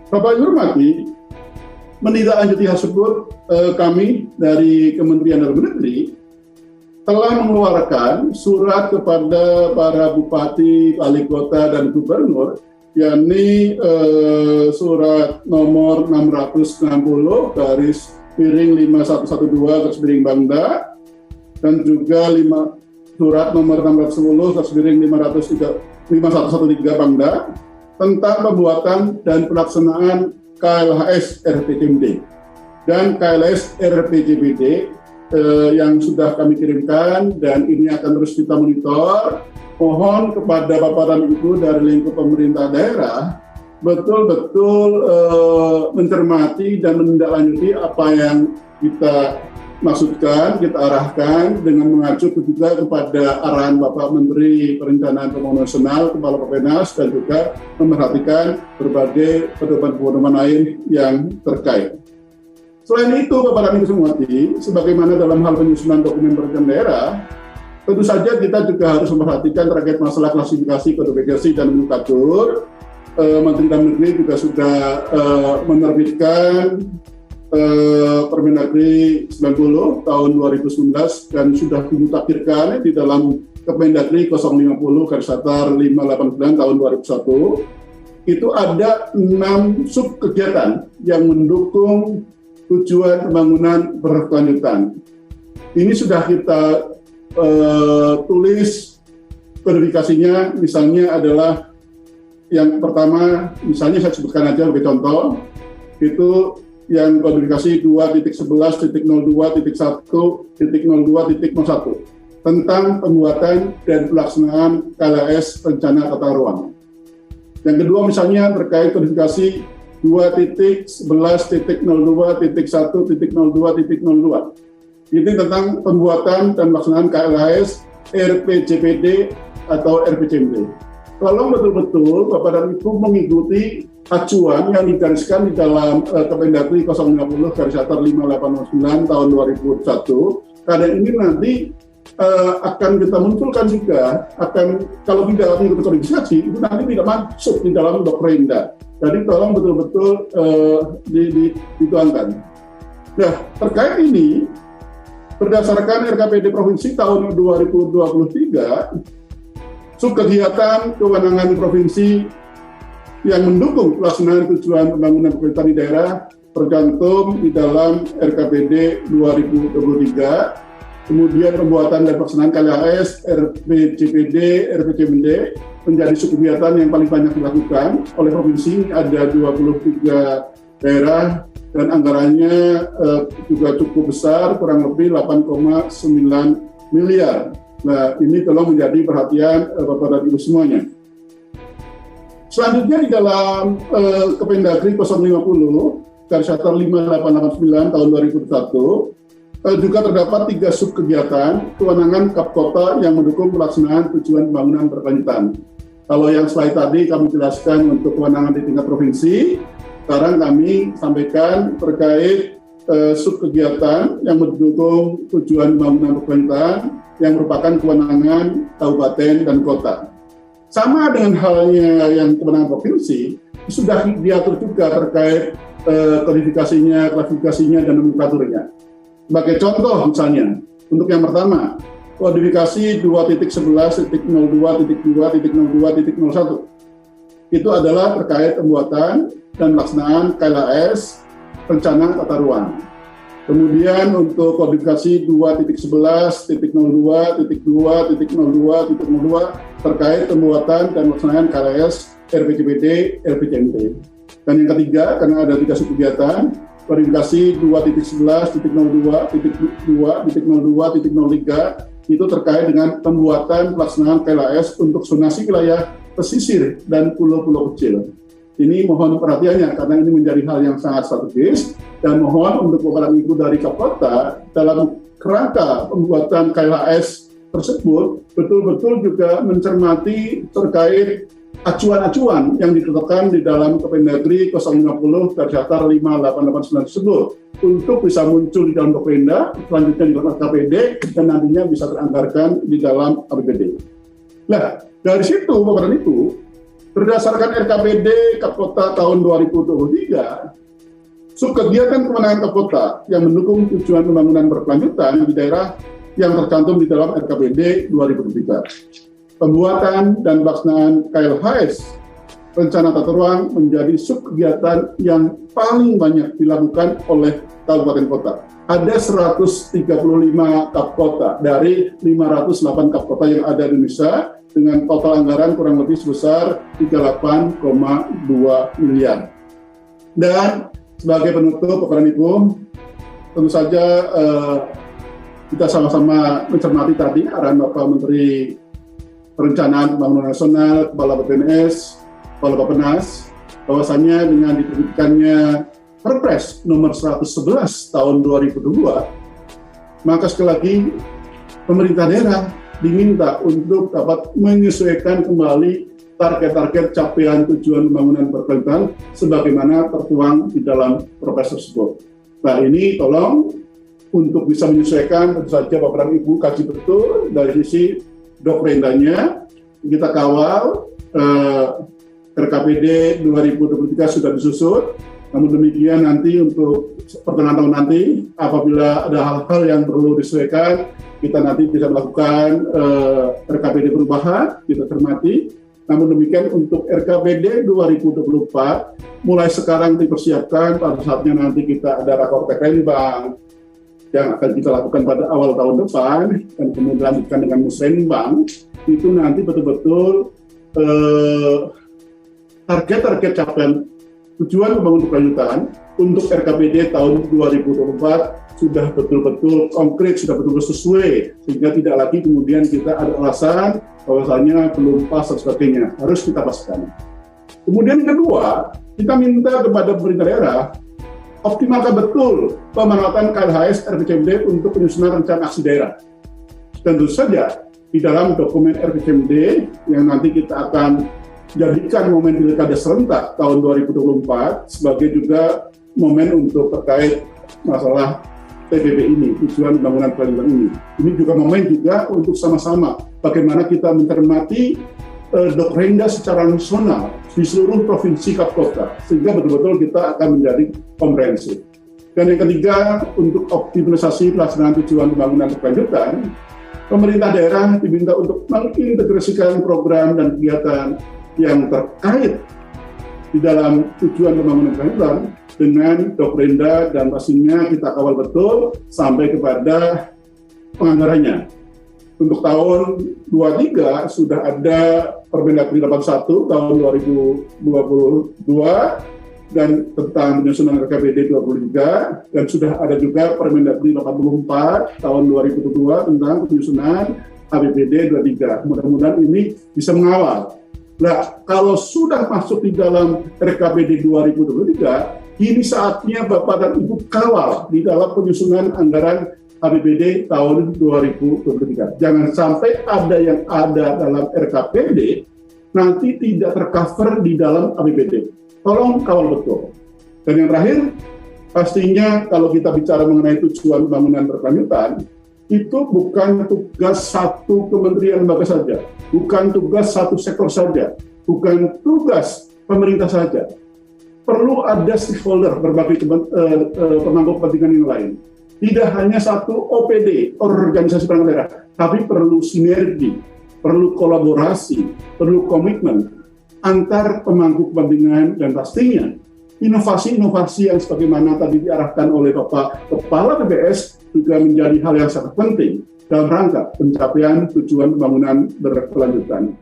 Bapak Ibu hormati, menindaklanjuti hal tersebut, kami dari Kementerian Dalam Negeri telah mengeluarkan surat kepada para bupati, wali kota, dan gubernur, yakni surat nomor 660 garis miring 5112 garis miring Bangda, dan juga surat nomor 610 garis miring 5113 Bangda tentang pembuatan dan pelaksanaan KLHS RPJMD dan KLHS RPJMD yang sudah kami kirimkan, dan ini akan terus kita monitor. Mohon kepada Bapak dan Ibu dari lingkup pemerintah daerah betul-betul mencermati dan menindaklanjuti apa yang kita maksudkan, kita arahkan dengan mengacu juga kepada arahan Bapak Menteri Perencanaan Pembangunan Nasional, Kepala Bappenas, dan juga memperhatikan berbagai pedoman-pedoman lain yang terkait. Selain itu, Bapak dan Ibu semua, sebagaimana dalam hal penyusunan dokumen perencanaan daerah, tentu saja kita juga harus memperhatikan terkait masalah klasifikasi, kodifikasi, dan nomenklatur. Menteri Dalam Negeri juga sudah menerbitkan Permendagri 90 tahun 2019 dan sudah dimutakhirkan di dalam Kemendagri 050 garis datar 589 tahun 2001. Itu ada 6 sub kegiatan yang mendukung tujuan pembangunan berkelanjutan. Ini sudah kita tulis verifikasinya, misalnya adalah yang pertama, misalnya saya sebutkan aja sebagai contoh, itu yang kodifikasi 2.11.02.1.02.01 tentang pembuatan dan pelaksanaan KLHS rencana tata ruang. Yang kedua misalnya terkait kodifikasi 2.11.02.1.02.02. Ini tentang pembuatan dan pelaksanaan KLHS RPJMD atau RPJMD. Tolong betul-betul Bapak dan Ibu mengikuti acuan yang digariskan di dalam Kemendagri 050 garis datar 589 tahun 2001, karena ini nanti akan kita munculkan juga, kalau tidak mengikuti kodifikasi itu nanti tidak masuk di dalam Dokrenda. Jadi tolong betul-betul dituangkan. Nah, terkait ini, berdasarkan RKPD Provinsi tahun 2023, subkegiatan kewenangan provinsi yang mendukung pelaksanaan tujuan pembangunan berkelanjutan di daerah tercantum di dalam RKPD 2023. Kemudian pembuatan dan pelaksanaan KLHS, RPJMD, RPJMD menjadi subkegiatan yang paling banyak dilakukan oleh provinsi. Ada 23 daerah dan anggarannya juga cukup besar, kurang lebih 8,9 miliar. Nah, ini tolong menjadi perhatian Bapak dan Ibu semuanya. Selanjutnya di dalam Kemendagri 050 garis datar 5889 tahun 2001 juga terdapat 3 sub kegiatan kewenangan Kapkota yang mendukung pelaksanaan tujuan pembangunan berkelanjutan. Kalau yang slide tadi kami jelaskan untuk kewenangan di tingkat provinsi, sekarang kami sampaikan terkait sub kegiatan yang mendukung tujuan pembangunan berkelanjutan yang merupakan kewenangan kabupaten dan kota. Sama dengan halnya yang kewenangan provinsi, sudah diatur juga terkait kodifikasinya, klasifikasinya, dan nomenklaturnya. Sebagai contoh misalnya, untuk yang pertama, kodifikasi 2.11.02.2.01. Itu adalah terkait pembuatan dan pelaksanaan KLHS rencana tata ruang. Kemudian untuk kodifikasi 2.11.02.2.02.02 terkait pembuatan dan pelaksanaan KLHS RPJMD, RPJMD. Dan yang ketiga, karena ada 3 subkegiatan, kodifikasi 2.11.02.02.03 itu terkait dengan pembuatan pelaksanaan KLHS untuk zonasi wilayah pesisir dan pulau-pulau kecil. Ini mohon perhatiannya karena ini menjadi hal yang sangat strategis, dan mohon untuk Bapak dan Ibu dari Kapolta dalam kerangka pembuatan KLHS tersebut betul-betul juga mencermati terkait acuan-acuan yang ditetapkan di dalam Kemendagri 050 garis datar 5889 tersebut untuk bisa muncul di dalam Dokrenda, selanjutnya di dalam KPD, dan nantinya bisa teranggarkan di dalam APBD. Nah, dari situ Bapak dan Ibu, Berdasarkan RKPD Kapkota tahun 2023, subkegiatan kewenangan Kapkota yang mendukung tujuan pembangunan berkelanjutan di daerah yang tercantum di dalam RKPD 2023. Pembuatan dan pelaksanaan KLHS rencana tata ruang menjadi subkegiatan yang paling banyak dilakukan oleh kabupaten kota. Ada 135 kapkota dari 508 kapkota yang ada di Indonesia dengan total anggaran kurang lebih sebesar 38,2 miliar. Dan sebagai penutup paparan Ibu, tentu saja kita sama-sama mencermati tadi arahan Bapak Menteri Perencanaan Pembangunan Nasional, Kepala BPNS, Kepala Bappenas, bahwasannya dengan diterbitkannya Perpres nomor 111 tahun 2002, maka sekali lagi pemerintah daerah diminta untuk dapat menyesuaikan kembali target-target capaian tujuan pembangunan berkelanjutan sebagaimana tertuang di dalam Perpres tersebut. Nah, ini tolong untuk bisa menyesuaikan, tentu saja Bapak dan Ibu kaji betul dari sisi doktrinanya, kita kawal. RKPD 2023 sudah disusun, namun demikian nanti untuk pertengahan tahun nanti apabila ada hal-hal yang perlu disesuaikan, kita nanti bisa melakukan RKPD perubahan, kita cermati. Namun demikian untuk RKPD 2024 mulai sekarang dipersiapkan, pada saatnya nanti kita ada rakor tekrenbang yang akan kita lakukan pada awal tahun depan dan kemudian dilanjutkan dengan musrenbang, itu nanti betul-betul target-target capaian tujuan pembangunan berkelanjutan untuk RKPD tahun 2024 sudah betul-betul konkret, sudah betul-betul sesuai, sehingga tidak lagi kemudian kita ada alasan bahwasanya belum pas dan sebagainya, harus kita pastikan. Kemudian yang kedua, kita minta kepada pemerintah daerah optimalkan betul pemanfaatan KLHS RPJMD untuk penyusunan rencana aksi daerah. Tentu saja di dalam dokumen RPJMD yang nanti kita akan jadikan momen pilkada serentak tahun 2024 sebagai juga momen untuk terkait masalah TPP ini, tujuan pembangunan berkelanjutan ini. Ini juga momen juga untuk sama-sama bagaimana kita mencermati doktrinda secara nasional di seluruh provinsi kapkota, sehingga betul-betul kita akan menjadi komprehensif. Dan yang ketiga, untuk optimalisasi pelaksanaan tujuan pembangunan berkelanjutan, pemerintah daerah diminta untuk mengintegrasikan program dan kegiatan yang terkait di dalam tujuan pembangunan berkelanjutan dengan doktrinda, dan pastinya kita kawal betul sampai kepada penganggarannya. Untuk tahun 23 sudah ada Permendagri 81 tahun 2022 dan tentang penyusunan RKPD 23, dan sudah ada juga Permendagri 84 tahun 2022 tentang penyusunan APBD 23. Mudah-mudahan ini bisa mengawal. Nah, kalau sudah masuk di dalam RKPD 2023, ini saatnya Bapak dan Ibu kawal di dalam penyusunan anggaran APBD tahun 2023. Jangan sampai ada yang ada dalam RKPD nanti tidak tercover di dalam APBD. Tolong kawal betul. Dan yang terakhir, pastinya kalau kita bicara mengenai tujuan pembangunan berkelanjutan, itu bukan tugas satu kementerian lembaga saja, bukan tugas satu sektor saja, bukan tugas pemerintah saja. Perlu ada stakeholder, berbagai pemangku kepentingan yang lain. Tidak hanya satu OPD, organisasi perangkat daerah, tapi perlu sinergi, perlu kolaborasi, perlu komitmen antar pemangku kepentingan, dan pastinya inovasi-inovasi yang sebagaimana tadi diarahkan oleh Bapak Kepala BPS juga menjadi hal yang sangat penting dalam rangka pencapaian tujuan pembangunan berkelanjutan.